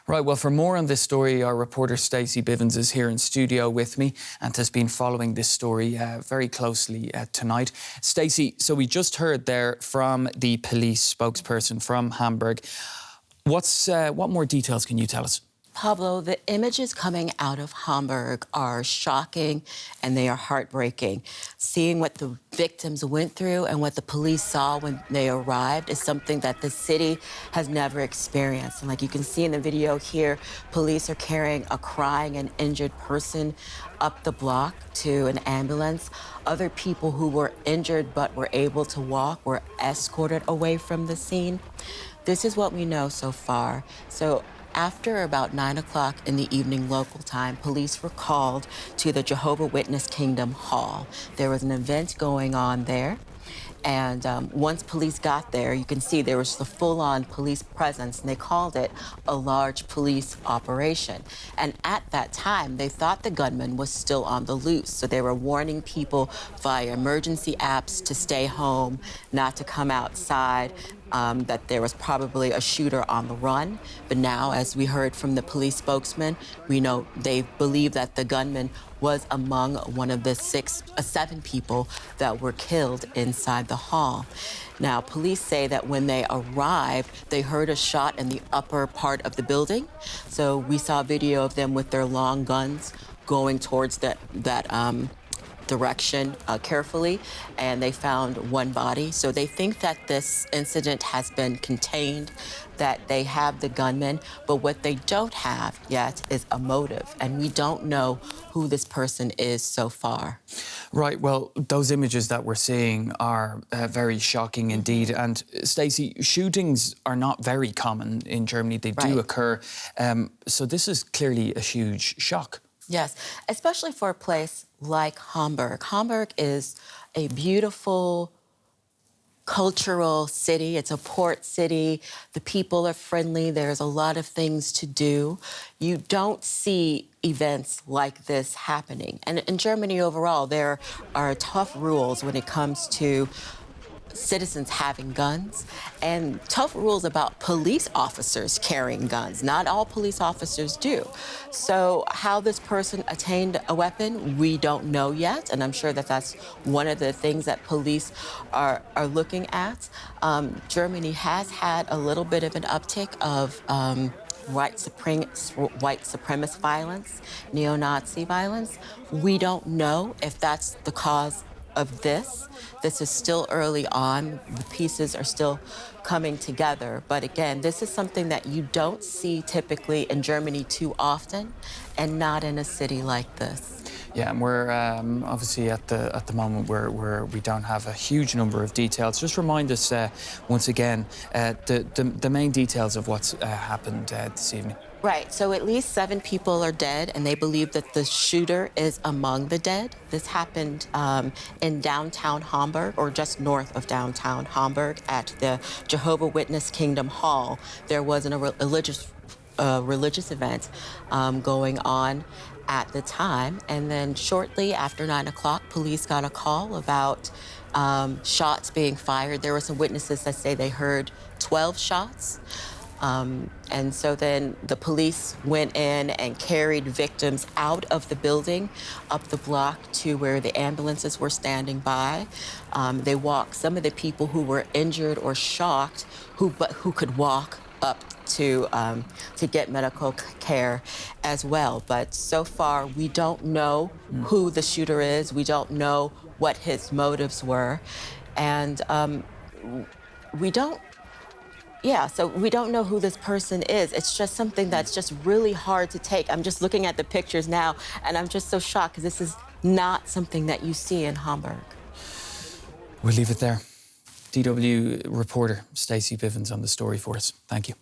Right, well, for more on this story, our reporter Stacey Bivens is here in studio with me and has been following this story very closely tonight. Stacey, so we just heard there from the police spokesperson from Hamburg. What more details can you tell us? Pablo, the images coming out of Hamburg are shocking and they are heartbreaking. Seeing what the victims went through and what the police saw when they arrived is something that the city has never experienced. And like you can see in the video here, police are carrying a crying and injured person up the block to an ambulance. Other people who were injured but were able to walk were escorted away from the scene. This is what we know so far. So after about 9 o'clock in the evening local time, police were called to the Jehovah's Witness Kingdom Hall. There was an event going on there. And once police got there, you can see there was the full-on police presence, and they called it a large police operation. And at that time, they thought the gunman was still on the loose. So they were warning people via emergency apps to stay home, not to come outside, that there was probably a shooter on the run. But now, as we heard from the police spokesman, we know they believe that the gunman was among one of the 7 people that were killed inside the hall. Now, police say that when they arrived, they heard a shot in the upper part of the building. So we saw video of them with their long guns going towards that direction carefully, and they found one body. So they think that this incident has been contained, that they have the gunman, but what they don't have yet is a motive, and we don't know who this person is so far. Right, well, those images that we're seeing are very shocking indeed. And Stacey, shootings are not very common in Germany. They do occur. So this is clearly a huge shock. Yes, especially for a place like Hamburg. Hamburg is a beautiful cultural city. It's a port city. The people are friendly. There's a lot of things to do. You don't see events like this happening. And in Germany overall, there are tough rules when it comes to citizens having guns, and tough rules about police officers carrying guns. Not all police officers do. So how this person attained a weapon, we don't know yet, and I'm sure that that's one of the things that police are looking at. Germany has had a little bit of an uptick of white supremacist violence, neo-Nazi violence. We don't know if that's the cause of this. This is still early on. The pieces are still coming together. But again, this is something that you don't see typically in Germany too often, and not in a city like this. Yeah, and we're obviously at the moment where we don't have a huge number of details. Just remind us once again the main details of what's happened this evening. Right, so at least 7 people are dead, and they believe that the shooter is among the dead. This happened in downtown Hamburg, or just north of downtown Hamburg, at the Jehovah's Witness Kingdom Hall. There was a religious event going on at the time, and then shortly after 9 o'clock, police got a call about shots being fired. There were some witnesses that say they heard 12 shots. And so then the police went in and carried victims out of the building, up the block to where the ambulances were standing by. They walked some of the people who were injured or shocked, who could walk up to get medical care as well. But so far, we don't know who the shooter is. We don't know what his motives were. And so we don't know who this person is. It's just something that's just really hard to take. I'm just looking at the pictures now, and I'm just so shocked because this is not something that you see in Hamburg. We'll leave it there. DW reporter Stacey Bivens on the story for us. Thank you.